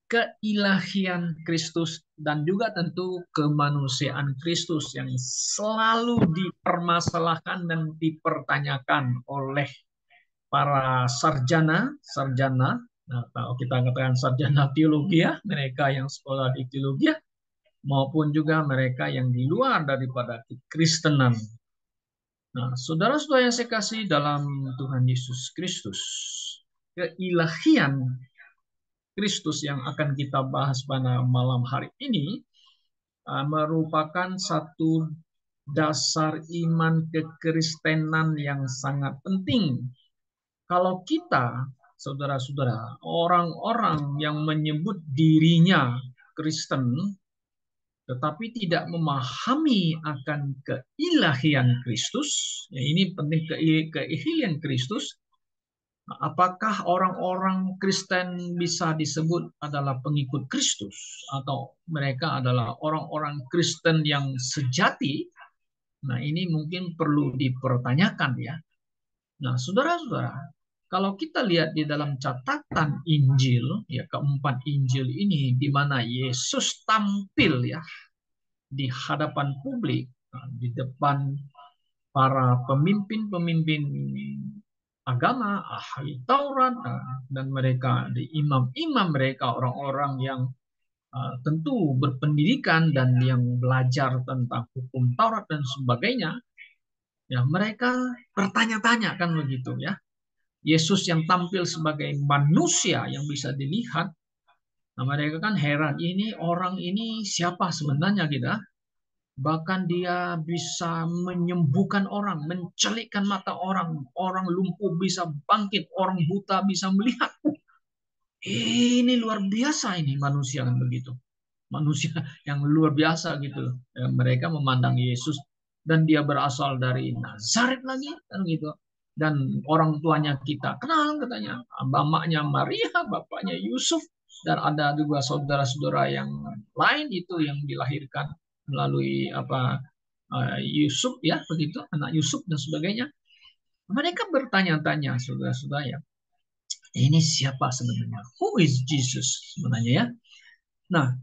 keilahian Kristus dan juga tentu kemanusiaan Kristus yang selalu dipermasalahkan dan dipertanyakan oleh para sarjana, nah, kalau kita katakan sarjana teologi ya, mereka yang sekolah di teologi ya, maupun juga mereka yang di luar daripada kekristenan. Nah, saudara-saudara yang saya kasih dalam Tuhan Yesus Kristus, keilahian Kristus yang akan kita bahas pada malam hari ini merupakan satu dasar iman kekristenan yang sangat penting. Kalau kita, saudara-saudara, orang-orang yang menyebut dirinya Kristen, tetapi tidak memahami akan keilahian Kristus, ya ini penting, keilahian Kristus, apakah orang-orang Kristen bisa disebut adalah pengikut Kristus atau mereka adalah orang-orang Kristen yang sejati? Nah, ini mungkin perlu dipertanyakan ya. Nah, saudara-saudara, kalau kita lihat di dalam catatan Injil, ya keempat Injil ini di mana Yesus tampil ya di hadapan publik, di depan para pemimpin-pemimpin agama, ahli Taurat, dan mereka, di imam-imam mereka, orang-orang yang tentu berpendidikan dan yang belajar tentang hukum Taurat dan sebagainya, ya mereka bertanya-tanya kan begitu ya. Yesus yang tampil sebagai manusia yang bisa dilihat, nah mereka kan heran, ini orang ini siapa sebenarnya kita? Bahkan dia bisa menyembuhkan orang, mencelikkan mata orang, orang lumpuh bisa bangkit, orang buta bisa melihat. Ini luar biasa ini manusia kan begitu. Manusia yang luar biasa gitu. Mereka memandang Yesus dan dia berasal dari Nazaret lagi kan gitu. Dan orang tuanya kita kenal katanya, mamanya Maria, bapaknya Yusuf, dan ada juga saudara-saudara yang lain itu yang dilahirkan melalui Yusuf ya begitu, anak Yusuf dan sebagainya. Mereka bertanya-tanya saudara-saudara ya, ini siapa sebenarnya? Who is Jesus sebenarnya ya? Nah,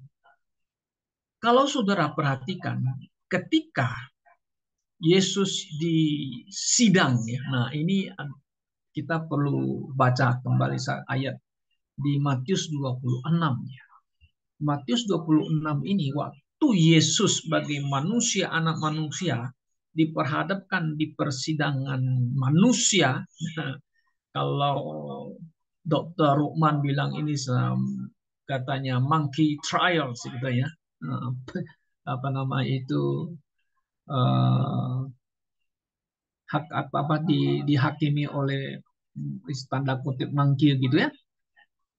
kalau saudara perhatikan ketika Yesus disidang ya. Nah, ini kita perlu baca kembali ayat di Matius 26 ya. Matius 26 ini waktu Yesus sebagai manusia, anak manusia diperhadapkan di persidangan manusia. Kalau Dr. Rukman bilang ini katanya monkey trial gitu ya. Apa nama itu hak apa dihakimi oleh tanda kutip mangkir gitu ya.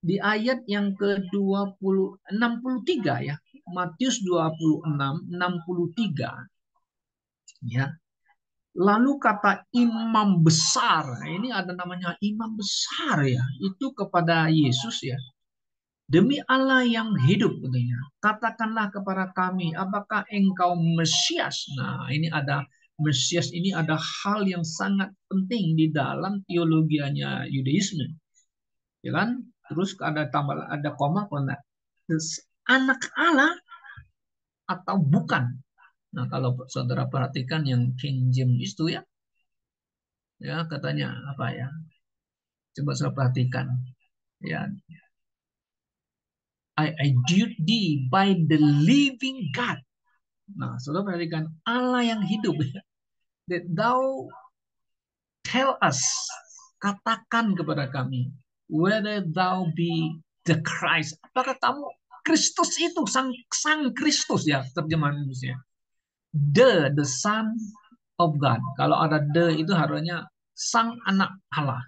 Di ayat yang ke-20 63 ya. Matius 26 63 ya. Lalu kata imam besar, ini ada namanya imam besar ya, itu kepada Yesus ya. Demi Allah yang hidup katanya, katakanlah kepada kami, apakah engkau Mesias? Nah, ini ada Mesias, ini ada hal yang sangat penting di dalam teologianya Yudaisme. Ya kan? Terus ada tambah, ada koma, anak Allah atau bukan? Nah, kalau saudara perhatikan yang King James itu ya, ya katanya apa ya? Coba saudara perhatikan. Ya, I adjure thee by the living God. Nah, saudara perhatikan Allah yang hidup. That thou tell us, katakan kepada kami, whether thou be the Christ. Apakah kamu Kristus itu, sang Kristus ya, terjemahan Indonesia. The Son of God. Kalau ada the itu harusnya sang anak Allah.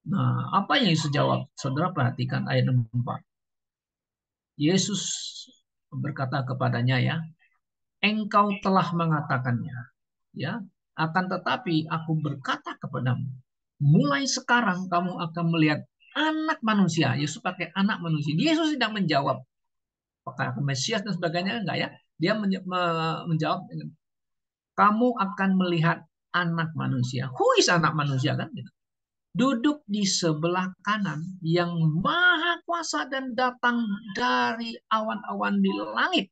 Nah, apa yang Yesus jawab? Saudara perhatikan ayat 4. Yesus berkata kepadanya ya, engkau telah mengatakannya, ya. Akan tetapi aku berkata kepadamu, mulai sekarang kamu akan melihat anak manusia. Yesus pakai anak manusia. Yesus tidak menjawab apakah Mesias dan sebagainya, enggak ya. Dia menjawab, kamu akan melihat anak manusia. Who is anak manusia kan? duduk di sebelah kanan yang maha kuasa dan datang dari awan-awan di langit.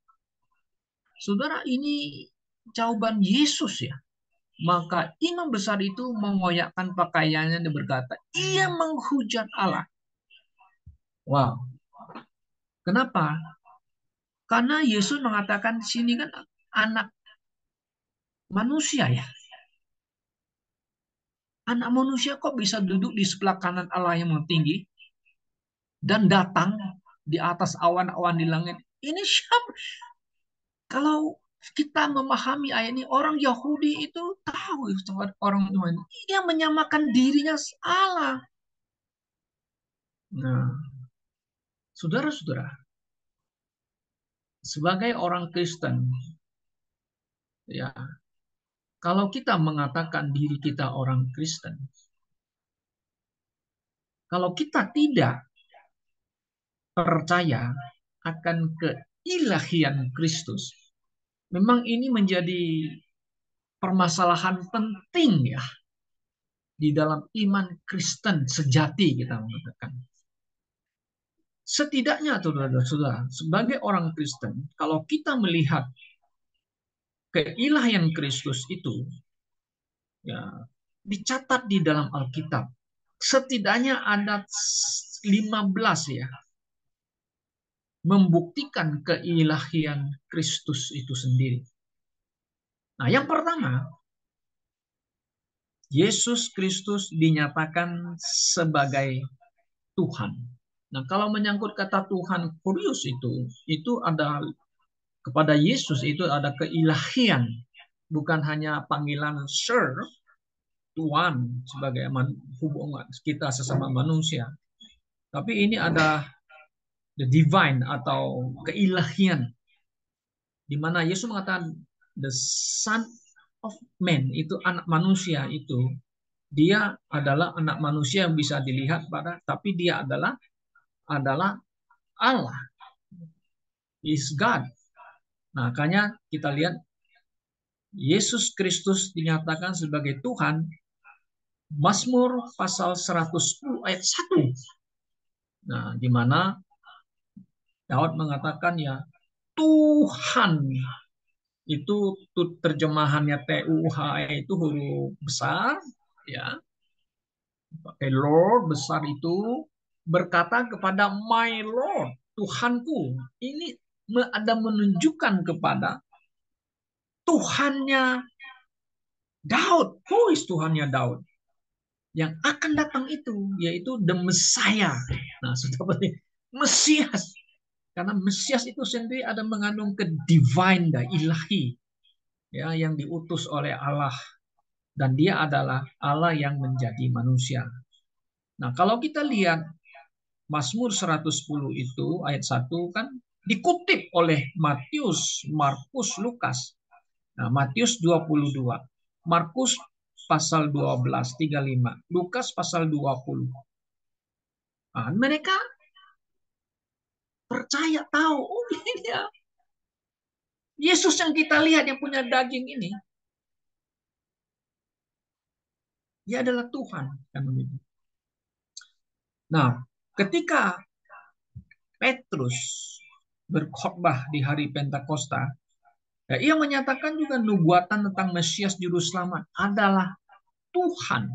Saudara, ini jawaban Yesus ya. Maka imam besar itu mengoyakkan pakaiannya dan berkata, ia menghujat Allah. Wow, kenapa? Karena Yesus mengatakan di sini kan anak manusia ya. Anak manusia kok bisa duduk di sebelah kanan Allah yang tinggi dan datang di atas awan-awan di langit. Ini siapa? Kalau kita memahami ayat ini, orang Yahudi itu tahu orang ini. Dia menyamakan dirinya Allah. Nah, saudara-saudara, sebagai orang Kristen, ya, kalau kita mengatakan diri kita orang Kristen, kalau kita tidak percaya akan keilahian Kristus, memang ini menjadi permasalahan penting ya di dalam iman Kristen sejati kita mengatakan. Setidaknya, saudara-saudara, sebagai orang Kristen, kalau kita melihat keilahian Kristus itu, ya, dicatat di dalam Alkitab, setidaknya ada 15 ya, membuktikan keilahian Kristus itu sendiri. Nah, yang pertama, Yesus Kristus dinyatakan sebagai Tuhan. Nah, kalau menyangkut kata Tuhan kurios itu ada kepada Yesus itu ada keilahian, bukan hanya panggilan Sir, Tuhan sebagai hubungan kita sesama manusia. Tapi ini ada the divine atau keilahian di mana Yesus mengatakan the Son of Man itu anak manusia itu dia adalah anak manusia yang bisa dilihat tapi dia adalah Allah, is God. Nah, makanya kita lihat Yesus Kristus dinyatakan sebagai Tuhan. Mazmur pasal 110 ayat 1. Nah, di mana Daud mengatakan ya Tuhan itu terjemahannya TUH itu huruf besar ya. Pakai Lord besar itu berkata kepada my Lord, Tuhanku. Ini ada menunjukkan kepada Tuhannya Daud. Who is Tuhannya Daud? Yang akan datang itu yaitu the Messiah. Nah, seperti Mesias. Karena Mesias itu sendiri ada mengandung ke divine, ilahi, ya, yang diutus oleh Allah. Dan dia adalah Allah yang menjadi manusia. Nah, kalau kita lihat Mazmur 110 itu ayat 1 kan dikutip oleh Matius, Markus, Lukas. Nah, Matius 22, Markus pasal 12, 35, Lukas pasal 20. Nah, mereka percaya tahu, oh ini ya. Yesus yang kita lihat yang punya daging ini, dia adalah Tuhan. Nah, ketika Petrus berkhotbah di hari Pentakosta, ya, ia menyatakan juga nubuatan tentang Mesias Juru Selamat adalah Tuhan.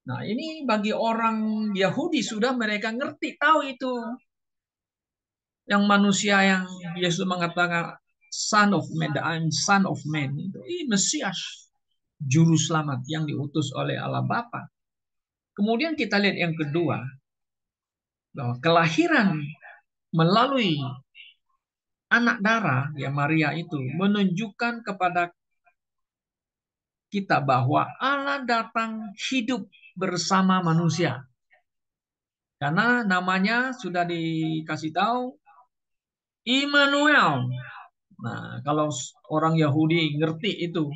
Nah, ini bagi orang Yahudi sudah mereka ngerti, tahu itu. Yang manusia yang Yesus mengatakan Son of Man, I'm Son of Man, itu Mesias, Juru Selamat yang diutus oleh Allah Bapa. Kemudian kita lihat yang kedua, bahwa kelahiran melalui anak darah, ya Maria itu, menunjukkan kepada kita bahwa Allah datang hidup bersama manusia. Karena namanya sudah dikasih tahu, Immanuel. Nah, kalau orang Yahudi ngerti itu,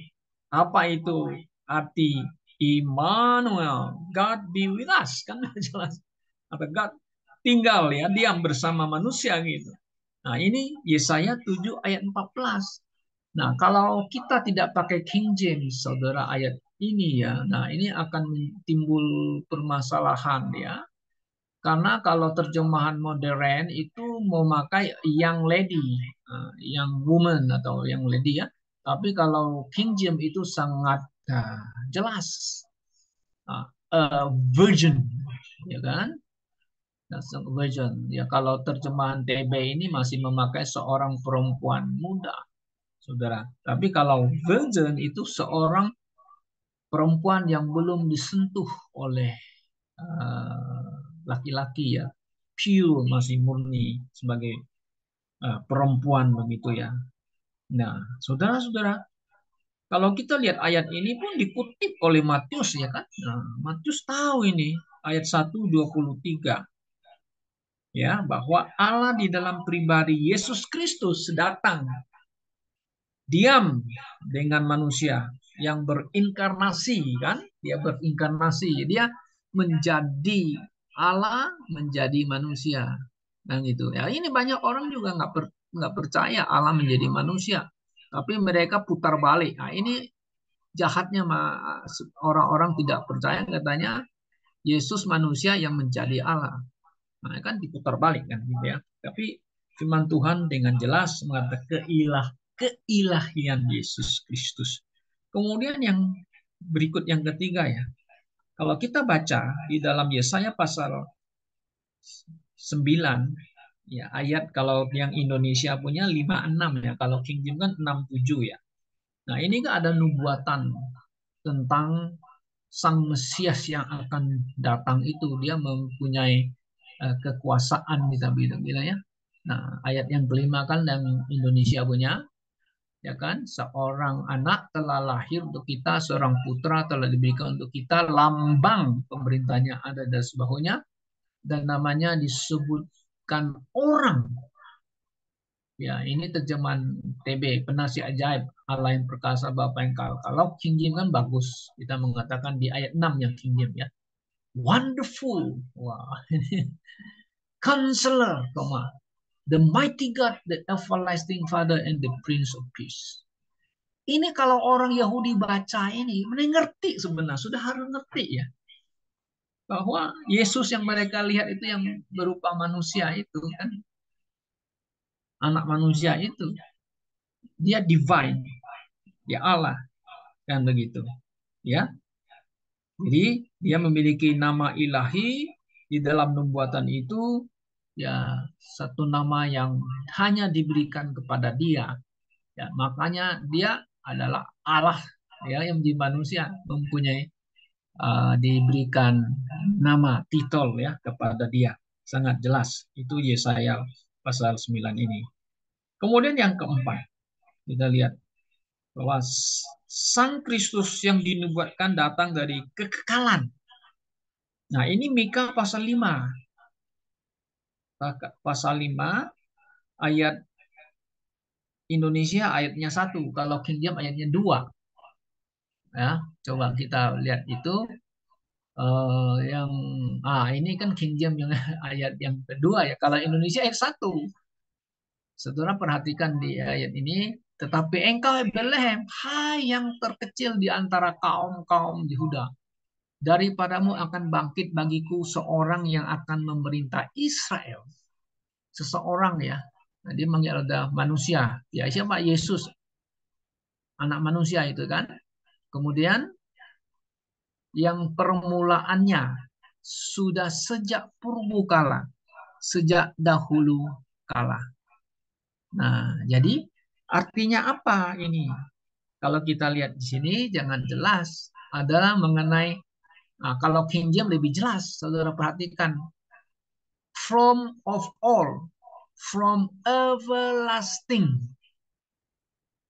apa itu arti Immanuel? God be with us, kan jelas. Atau God tinggal ya, diam bersama manusia gitu. Nah, ini Yesaya 7 ayat 14. Nah, kalau kita tidak pakai King James, saudara, ayat ini ya. Nah, ini akan timbul permasalahan ya. Karena kalau terjemahan modern itu memakai young lady, young woman atau young lady ya. Tapi kalau King James itu sangat jelas, virgin, ya kan? That's a virgin. Ya kalau terjemahan TB ini masih memakai seorang perempuan muda, saudara. Tapi kalau virgin itu seorang perempuan yang belum disentuh oleh laki-laki ya, pure masih murni sebagai perempuan begitu ya. Nah, saudara-saudara, kalau kita lihat ayat ini pun dikutip oleh Matius ya kan. Nah, Matius tahu ini ayat 1:23 ya bahwa Allah di dalam pribadi Yesus Kristus datang diam dengan manusia yang berinkarnasi kan, dia berinkarnasi, dia menjadi Allah menjadi manusia, nah gitu ya. Ini banyak orang juga nggak percaya Allah menjadi manusia, tapi mereka putar balik. Nah ini jahatnya orang-orang tidak percaya, katanya Yesus manusia yang menjadi Allah. Nah kan diputar balik kan gitu ya. Tapi firman Tuhan dengan jelas mengatakan keilahian Yesus Kristus. Kemudian yang berikut yang ketiga ya. Kalau kita baca di dalam Yesaya pasal 9 ya, ayat kalau yang Indonesia punya 5:6 ya, kalau King James kan 6:7 ya. Nah, ini kan ada nubuatan tentang Sang Mesias yang akan datang itu, dia mempunyai kekuasaan kita bilang ya. Nah, ayat yang kelima kan yang Indonesia punya, ya kan? Seorang anak telah lahir untuk kita, seorang putra telah diberikan untuk kita, lambang pemerintahnya ada di sebawahnya, dan namanya disebutkan orang. Ya, ini terjemahan TB, penasihat ajaib, Allah yang perkasa, Bapa yang kekal. Kalau King James kan bagus, kita mengatakan di ayat 6 yang King James ya. Wonderful, wah, Counselor, the mighty God, the everlasting Father, and the Prince of Peace. Ini kalau orang Yahudi baca ini, mereka ngerti sebenarnya, sudah harus ngerti ya. Bahwa Yesus yang mereka lihat itu yang berupa manusia itu kan, anak manusia itu, dia divine, dia Allah, kan begitu. Ya, jadi dia memiliki nama ilahi di dalam nubuatan itu, ya satu nama yang hanya diberikan kepada dia. Ya, makanya dia adalah Allah ya yang di manusia, mempunyai diberikan nama titel ya kepada dia. Sangat jelas itu Yesaya pasal 9 ini. Kemudian yang keempat, kita lihat bahwa Sang Kristus yang dinubuatkan datang dari kekekalan. Nah, ini Mika pasal 5. Pasal 5 ayat Indonesia ayatnya 1, kalau King James ayatnya 2. Ya, coba kita lihat itu yang ini kan King James yang ayat yang kedua ya. Kalau Indonesia ayat 1. Saudara perhatikan di ayat ini, tetapi engkau Bethlehem, hai yang terkecil di antara kaum-kaum Yehuda, daripadamu akan bangkit bagiku seorang yang akan memerintah Israel. Seseorang ya. Nah, dia manggil ada manusia. Ya siapa? Yesus, anak manusia itu kan. Kemudian yang permulaannya sudah sejak purbukala, sejak dahulu kala. Nah, jadi artinya apa ini? Kalau kita lihat di sini jangan jelas, adalah mengenai kalau King James lebih jelas, saudara perhatikan. From of all, from everlasting.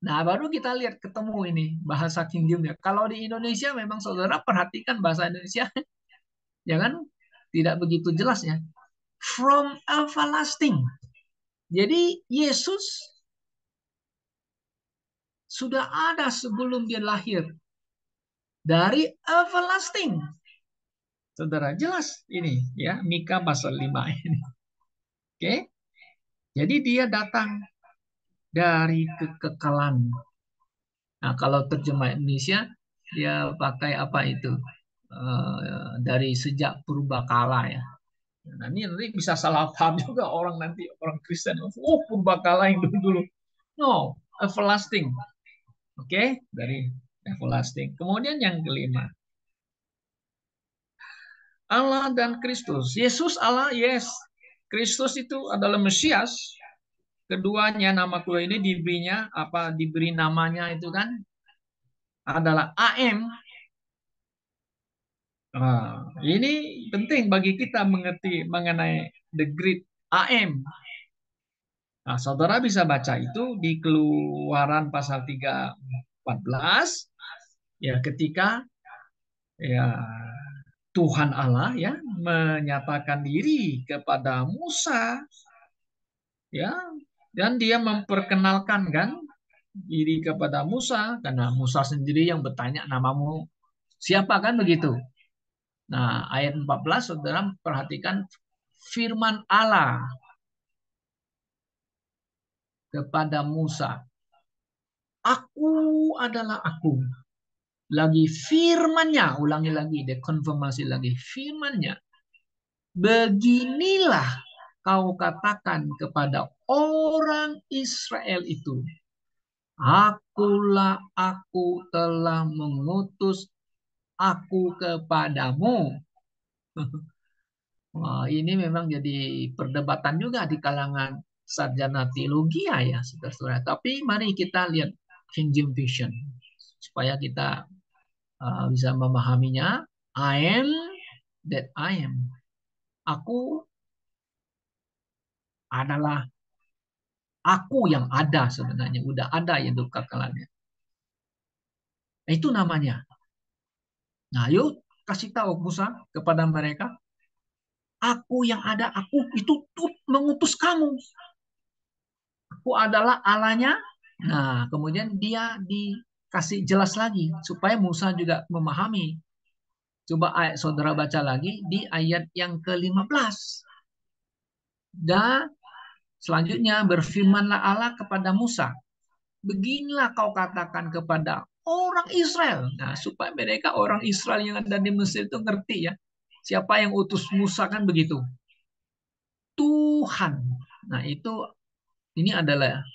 Nah, baru kita lihat ketemu ini bahasa King James ya. Kalau di Indonesia memang saudara perhatikan bahasa Indonesia, ya kan? Tidak begitu jelas ya. From everlasting. Jadi Yesus sudah ada sebelum dia lahir. Dari everlasting. Saudara, jelas ini ya, Mika pasal 5 ini. Oke. Jadi dia datang dari kekekalan. Nah, kalau terjemah Indonesia dia pakai apa itu dari sejak purbakala ya. Nah, ini nanti bisa salah paham juga orang nanti orang Kristen. Oh, purbakala yang dulu-dulu. No, everlasting. Oke, dari everlasting. Kemudian yang kelima, Allah dan Kristus. Yesus Allah, yes. Kristus itu adalah Mesias. Keduanya nama kedua ini diberinya apa diberi namanya itu kan adalah AM. Nah, ini penting bagi kita mengerti mengenai the great AM. Nah, saudara bisa baca itu di Keluaran pasal 3:14 ya ketika ya Tuhan Allah ya menyatakan diri kepada Musa ya dan dia memperkenalkan kan diri kepada Musa karena Musa sendiri yang bertanya namamu siapa kan begitu. Nah, ayat 14 Saudara perhatikan firman Allah kepada Musa. Aku adalah aku. Lagi firmannya, ulangi lagi, dekonfirmasi lagi firmannya. Beginilah kau katakan kepada orang Israel itu. Akulah aku telah mengutus aku kepadamu. Wah, ini memang jadi perdebatan juga di kalangan sarjana teologi ya, saudara-saudara. Tapi mari kita lihat King James Version supaya kita bisa memahaminya. I am that I am. Aku adalah aku yang ada sebenarnya. Udah ada yang kekalannya. Itu namanya. Nah, yuk kasih tahu Musa kepada mereka. Aku yang ada, aku itu mengutus kamu. Aku adalah Allahnya. Nah, kemudian dia dikasih jelas lagi supaya Musa juga memahami. Coba ayat saudara baca lagi di ayat yang ke-15. Dan selanjutnya berfirmanlah Allah kepada Musa. Beginilah kau katakan kepada orang Israel. Nah, supaya mereka orang Israel yang ada di Mesir itu ngerti ya. Siapa yang utus Musa kan begitu. Tuhan. Nah, itu ini adalah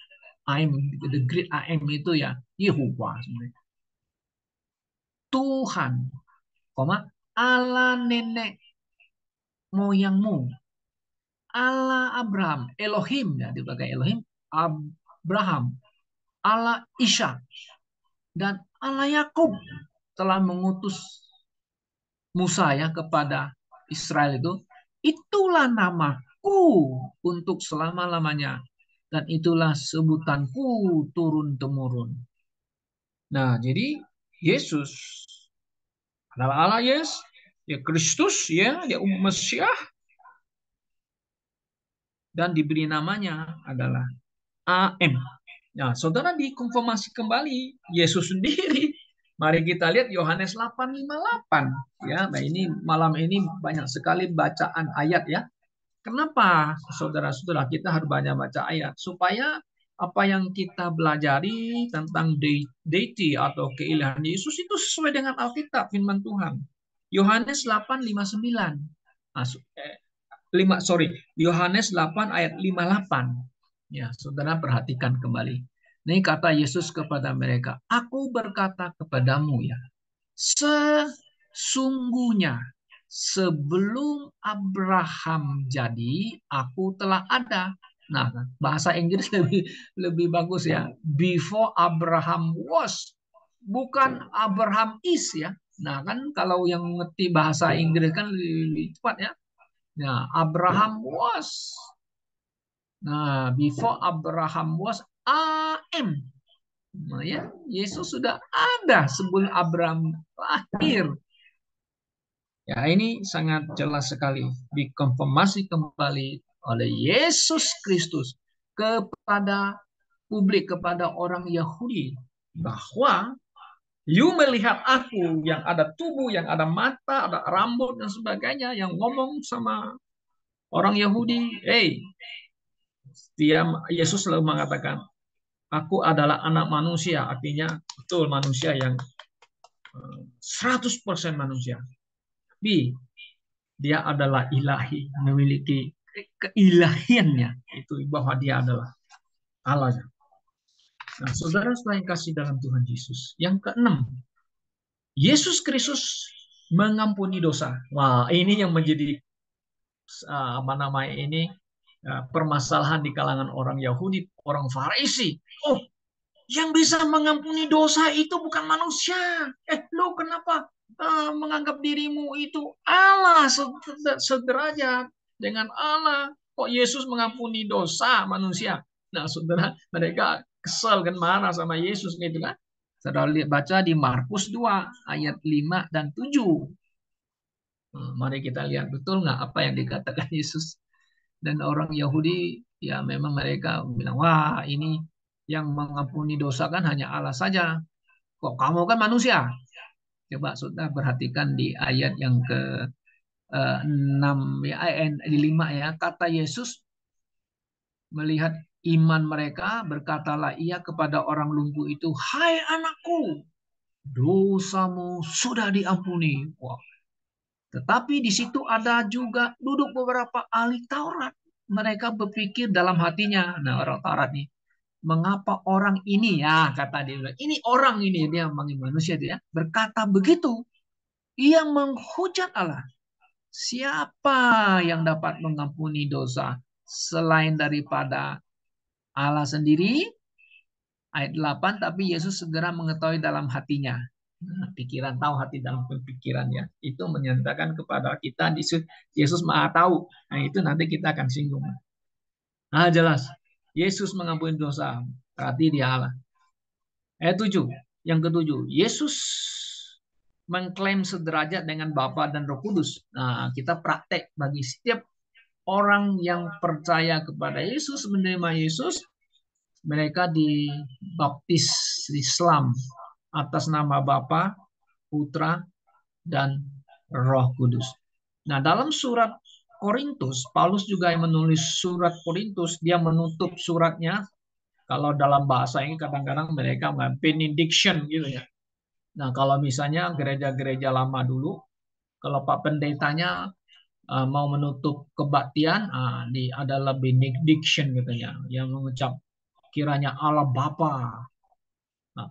I'm the great I am itu ya Yehovah sebenarnya. Tuhan, Allah nenek moyangmu, Allah Abraham, Elohim ya dipakai Elohim, Abraham, Allah Ishak dan Allah Yakub telah mengutus Musa ya kepada Israel itu. Itulah namaku untuk selama-lamanya dan itulah sebutanku turun-temurun. Nah, jadi Yesus adalah Allah, yes, ya Kristus, ya, dia Mesias dan diberi namanya adalah AM. Nah, saudara dikonfirmasi kembali Yesus sendiri. Mari kita lihat Yohanes 8:58 ya. Nah, ini malam ini banyak sekali bacaan ayat ya. Kenapa saudara-saudara kita harus banyak baca ayat supaya apa yang kita belajari tentang deity atau keilahan Yesus itu sesuai dengan Alkitab firman Tuhan. Yohanes 8:59. Yohanes 8 ayat 58. Ya, saudara perhatikan kembali. Ini kata Yesus kepada mereka, aku berkata kepadamu ya, sesungguhnya sebelum Abraham jadi, aku telah ada. Nah, bahasa Inggris lebih bagus ya. Before Abraham was, bukan Abraham is ya. Nah, kan kalau yang ngerti bahasa Inggris kan lebih cepat ya. Nah, Abraham was. Nah, before Abraham was, I am. Nah, ya, Yesus sudah ada sebelum Abraham lahir. Ya, ini sangat jelas sekali dikonfirmasi kembali oleh Yesus Kristus kepada publik, kepada orang Yahudi bahwa you melihat aku yang ada tubuh, yang ada mata, ada rambut dan sebagainya, yang ngomong sama orang Yahudi, hey, Yesus selalu mengatakan, aku adalah anak manusia, artinya betul manusia yang 100% manusia. Tapi dia adalah ilahi, memiliki keilahiannya, itu bahwa dia adalah Allah. Nah, saudara yang kasih dalam Tuhan Yesus. Yang keenam, Yesus Kristus mengampuni dosa. Wah, ini yang menjadi apa namanya ini permasalahan di kalangan orang Yahudi, orang Farisi. Oh, yang bisa mengampuni dosa itu bukan manusia. Lu kenapa menganggap dirimu itu Allah, sederajat dengan Allah? Kok Yesus mengampuni dosa manusia? Nah, saudara, mereka kesel kan, marah sama Yesus gitu kan. Saudara lihat, baca di Markus 2 ayat 5 dan 7. Mari kita lihat betul nggak apa yang dikatakan Yesus. Dan orang Yahudi ya memang mereka bilang, wah ini yang mengampuni dosa kan hanya Allah saja. Kok kamu kan manusia? Coba saudara perhatikan di ayat yang ke 6 ya, di 5 ya. Kata Yesus melihat iman mereka, berkatalah ia kepada orang lumpuh itu, hai anakku, dosamu sudah diampuni. Wah. Tetapi di situ ada juga duduk beberapa ahli Taurat. Mereka berpikir dalam hatinya, nah orang Taurat nih, mengapa orang ini ya kata dia, ini orang ini dia manggil manusia dia berkata begitu, ia menghujat Allah. Siapa yang dapat mengampuni dosa selain daripada Allah sendiri? Ayat 8, tapi Yesus segera mengetahui dalam hatinya. Pikiran, tahu hati dalam pikiran ya. Itu menyatakan kepada kita Yesus Maha tahu. Nah, itu nanti kita akan singgung. Nah, jelas. Yesus mengampuni dosa. Berarti dia Allah. Ayat 7. Yang ketujuh, Yesus mengklaim sederajat dengan Bapa dan Roh Kudus. Nah, kita praktek bagi setiap orang yang percaya kepada Yesus, menerima Yesus, mereka dibaptis Islam atas nama Bapa, Putra, dan Roh Kudus. Nah, dalam surat Korintus, Paulus juga yang menulis surat Korintus, dia menutup suratnya, kalau dalam bahasa ini kadang-kadang mereka benediction gitu ya. Nah, kalau misalnya gereja-gereja lama dulu, kalau Pak Pendetanya mau menutup kebaktian, adalah benediction katanya, yang mengucap kiranya Allah Bapa,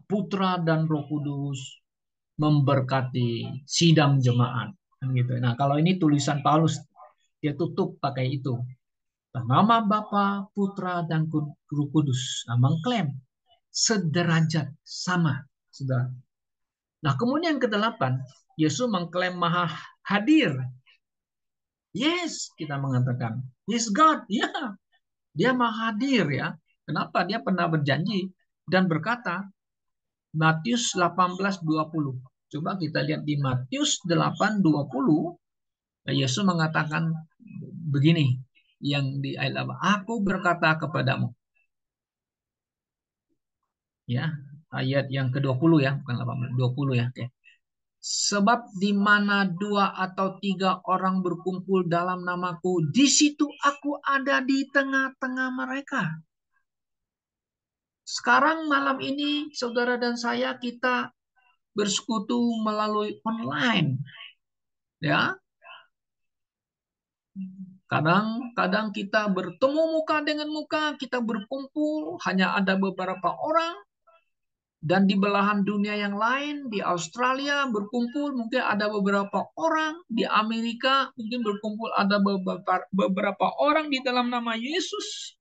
Putra dan Roh Kudus memberkati sidang jemaat. Gitu. Nah, kalau ini tulisan Paulus, dia tutup pakai itu. Nama Bapa, Putra, dan Roh Kudus. Nah, mengklaim sederajat sama. Sudah. Nah, kemudian yang ke-8, Yesus mengklaim maha hadir. Yes, kita mengatakan. Yes, God. Ya, dia maha hadir ya. Kenapa? Dia pernah berjanji dan berkata, Matius 18:20. Coba kita lihat di Matius 8:20. Yesus mengatakan begini yang di ayat apa? Aku berkata kepadamu. Ya, ayat yang ke-20 ya, bukan 18, 20 ya. Oke. Sebab di mana 2 atau 3 orang berkumpul dalam namaku, di situ aku ada di tengah-tengah mereka. Sekarang malam ini saudara dan saya kita bersekutu melalui online. Ya. Kadang-kadang kita bertemu muka dengan muka, kita berkumpul, hanya ada beberapa orang. Dan di belahan dunia yang lain, di Australia berkumpul, mungkin ada beberapa orang. Di Amerika mungkin berkumpul, ada beberapa orang di dalam nama Yesus.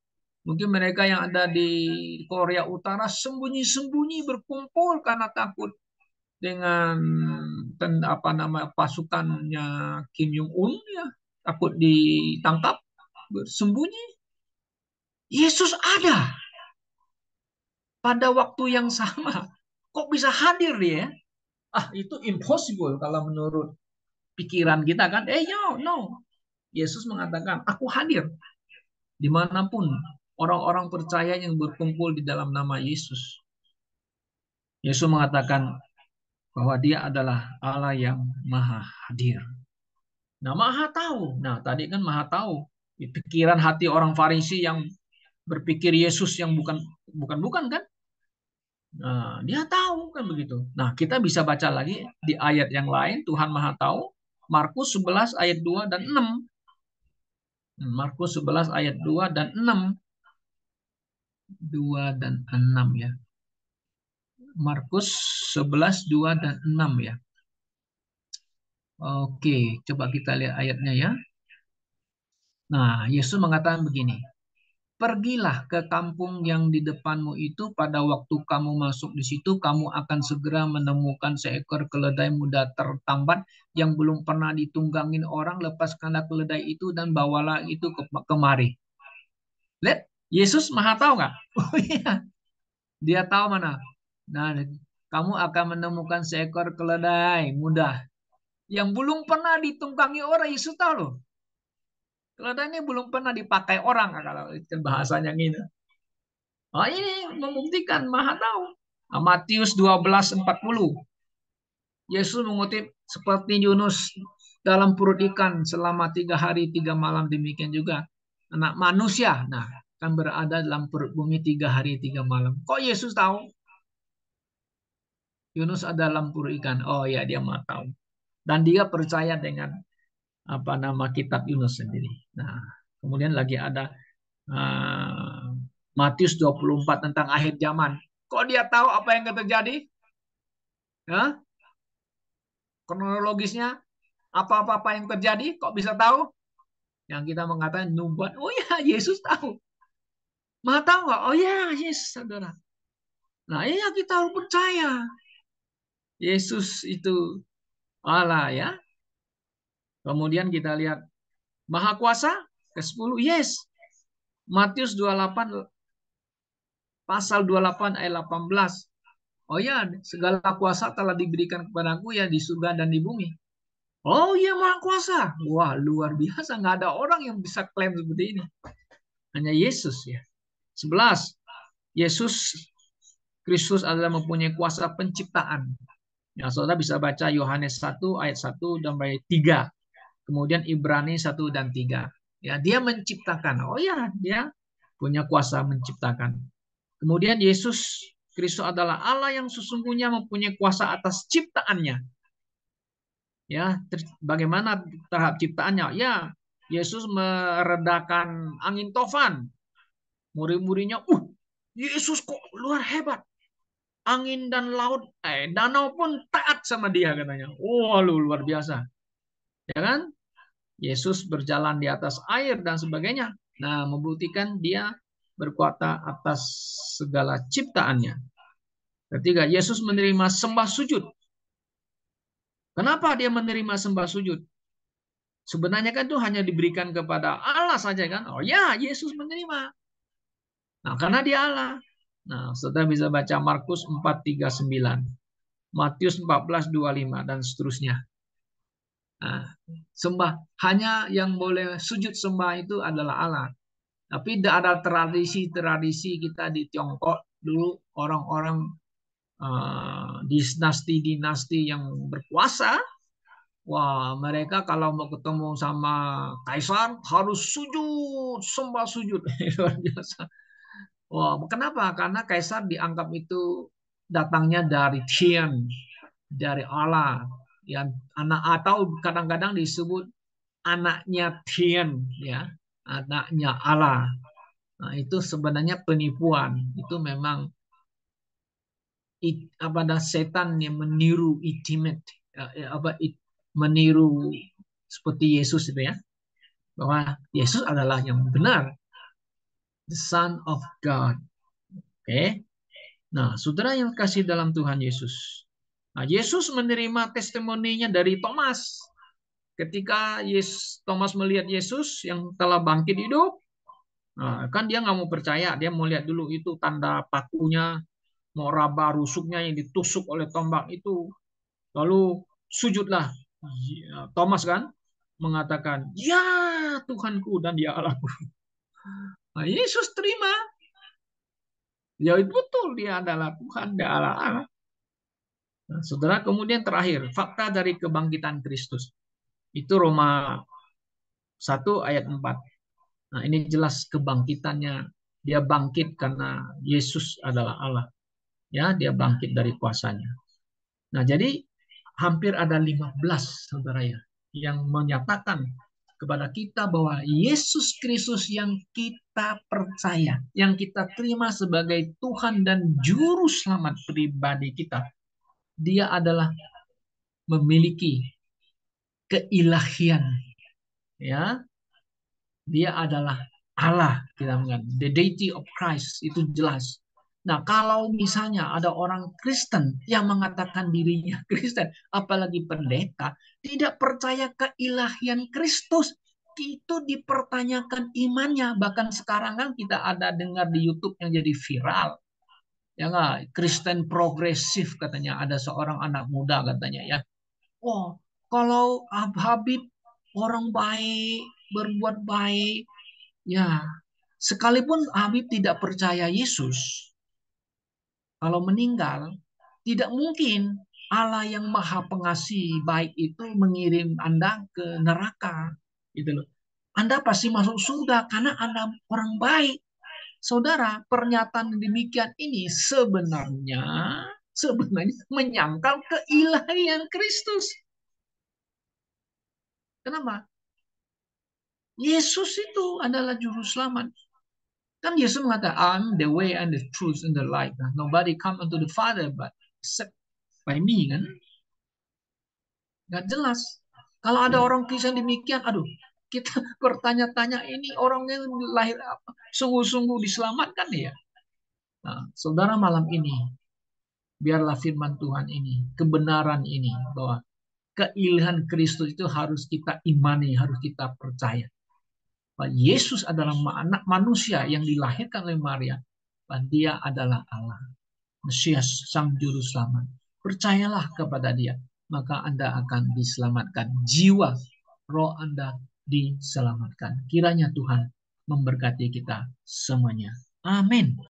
Mungkin mereka yang ada di Korea Utara sembunyi-sembunyi berkumpul karena takut dengan pasukannya Kim Jong Un ya, takut ditangkap, bersembunyi. Yesus ada pada waktu yang sama. Kok bisa hadir dia? Itu impossible kalau menurut pikiran kita kan. No. Yesus mengatakan, aku hadir dimanapun orang-orang percaya yang berkumpul di dalam nama Yesus. Yesus mengatakan bahwa dia adalah Allah yang maha hadir. Nah, maha tahu. Nah, tadi kan maha tahu. Pikiran hati orang Farisi yang berpikir Yesus yang bukan kan? Nah, dia tahu kan begitu. Nah, kita bisa baca lagi di ayat yang lain, Tuhan Maha tahu. Markus 11 ayat 2 dan 6. Markus 11 ayat 2 dan 6. 2 dan 6 ya. Markus 11 2 dan 6 ya. Oke, coba kita lihat ayatnya ya. Nah, Yesus mengatakan begini. Pergilah ke kampung yang di depanmu itu, pada waktu kamu masuk di situ, kamu akan segera menemukan seekor keledai muda tertambat yang belum pernah ditunggangin orang. Lepaskanlah keledai itu dan bawalah itu kemari. Lihat, Yesus Maha tahu nggak? Oh iya, dia tahu mana. Nah, kamu akan menemukan seekor keledai muda yang belum pernah ditunggangi orang. Yesus tahu loh. Keledai ini belum pernah dipakai orang kalau itu bahasanya gitu. Oh, ini membuktikan Maha tahu. Nah, Matius 12:40. Yesus mengutip, seperti Yunus dalam perut ikan selama 3 hari 3 malam, demikian juga anak manusia. Nah, akan berada dalam perut bumi 3 hari 3 malam. Kok Yesus tahu Yunus ada dalam perut ikan? Oh ya, dia Maha tahu. Dan dia percaya dengan apa nama kitab Yunus sendiri. Nah, kemudian lagi ada Matius 24 tentang akhir zaman. Kok dia tahu apa yang akan terjadi? Ya? Kronologisnya apa-apa yang terjadi kok bisa tahu? Yang kita mengatakan nubuat. Oh ya, Yesus tahu. Maha tahu nggak? Oh ya, Yesus, saudara. Nah, iya kita harus percaya. Yesus itu Allah ya. Kemudian kita lihat Maha Kuasa ke-10. Yes. Matius 28 pasal 28 ayat 18. Oh ya, segala kuasa telah diberikan kepadaku ya di surga dan di bumi. Oh iya, Maha Kuasa. Wah, luar biasa. Nggak ada orang yang bisa klaim seperti ini. Hanya Yesus ya. 11. Yesus Kristus adalah mempunyai kuasa penciptaan. Ya, saudara bisa baca Yohanes 1 ayat 1 dan ayat 3. Kemudian Ibrani 1 dan 3. Ya, dia menciptakan. Oh ya, dia punya kuasa menciptakan. Kemudian Yesus Kristus adalah Allah yang sesungguhnya mempunyai kuasa atas ciptaannya. Ya, bagaimana tahap ciptaannya? Ya, Yesus meredakan angin tofan. Murid-muridnya, Yesus kok luar hebat. Angin dan laut, danau pun taat sama dia katanya. Oh, luar biasa. Ya kan? Yesus berjalan di atas air dan sebagainya. Nah, membuktikan dia berkuasa atas segala ciptaannya. Ketiga, Yesus menerima sembah sujud. Kenapa dia menerima sembah sujud? Sebenarnya kan itu hanya diberikan kepada Allah saja kan? Oh ya, Yesus menerima. Nah, karena dia Allah. Nah, saudara bisa baca Markus 4:39, Matius 14:25 dan seterusnya. Nah, sembah hanya yang boleh sujud sembah itu adalah Allah. Tapi tidak ada tradisi-tradisi kita di Tiongkok dulu orang-orang dinasti-dinasti yang berkuasa. Wah, mereka kalau mau ketemu sama kaisar harus sujud, sembah sujud. Luar biasa. Wah, kenapa? Karena kaisar dianggap itu datangnya dari Tian, dari Allah. Yang anak atau kadang-kadang disebut anaknya Tian, ya, anaknya Allah. Nah, itu sebenarnya penipuan. Itu memang setan yang meniru intimate, meniru seperti Yesus itu ya, bahwa Yesus adalah yang benar, the Son of God. Oke. Nah, saudara yang kasih dalam Tuhan Yesus. Nah, Yesus menerima testimoninya dari Thomas. Ketika Thomas melihat Yesus yang telah bangkit hidup, nah, kan dia nggak mau percaya. Dia mau lihat dulu itu tanda pakunya, mau raba rusuknya yang ditusuk oleh tombak itu. Lalu sujudlah Thomas kan mengatakan, ya Tuhanku dan ya Allahku. Nah, Yesus terima. Ya betul dia adalah Tuhan, dia Allah. Nah, saudara, kemudian terakhir, fakta dari kebangkitan Kristus. Itu Roma 1 ayat 4. Nah, ini jelas kebangkitannya. Dia bangkit karena Yesus adalah Allah. Ya, dia bangkit dari kuasanya. Nah, jadi hampir ada 15 saudara ya yang menyatakan kepada kita bahwa Yesus Kristus yang kita percaya, yang kita terima sebagai Tuhan dan juru selamat pribadi kita, dia adalah memiliki keilahian, ya. Dia adalah Allah, kita mengatakan the deity of Christ, itu jelas. Nah, kalau misalnya ada orang Kristen yang mengatakan dirinya Kristen, apalagi pendeta, tidak percaya keilahian Kristus, itu dipertanyakan imannya. Bahkan sekarang kan kita ada dengar di YouTube yang jadi viral. Ya nggak? Kristen progresif katanya. Ada seorang anak muda katanya ya. Oh, kalau Habib orang baik, berbuat baik, ya, sekalipun Habib tidak percaya Yesus, kalau meninggal, tidak mungkin Allah yang Maha Pengasih baik itu mengirim Anda ke neraka, gitu loh. Anda pasti masuk surga karena Anda orang baik. Saudara, pernyataan demikian ini sebenarnya menyangkal keilahian Kristus. Kenapa? Yesus itu adalah juru selamat. Kan Yesus mengatakan, I'm the way and the truth and the life. Nobody come unto the Father but except by me, kan? Gak jelas. Kalau ada orang Kristen demikian, aduh, kita bertanya-tanya ini orangnya lahir apa? Sungguh-sungguh diselamatkan ya. Nah, saudara, malam ini, biarlah firman Tuhan ini, kebenaran ini, bahwa keilahian Kristus itu harus kita imani, harus kita percaya. Bahwa Yesus adalah anak manusia yang dilahirkan oleh Maria, dan dia adalah Allah. Mesias, Sang Juru Selamat. Percayalah kepada dia, maka Anda akan diselamatkan. Jiwa, roh Anda diselamatkan. Kiranya Tuhan memberkati kita semuanya. Amin.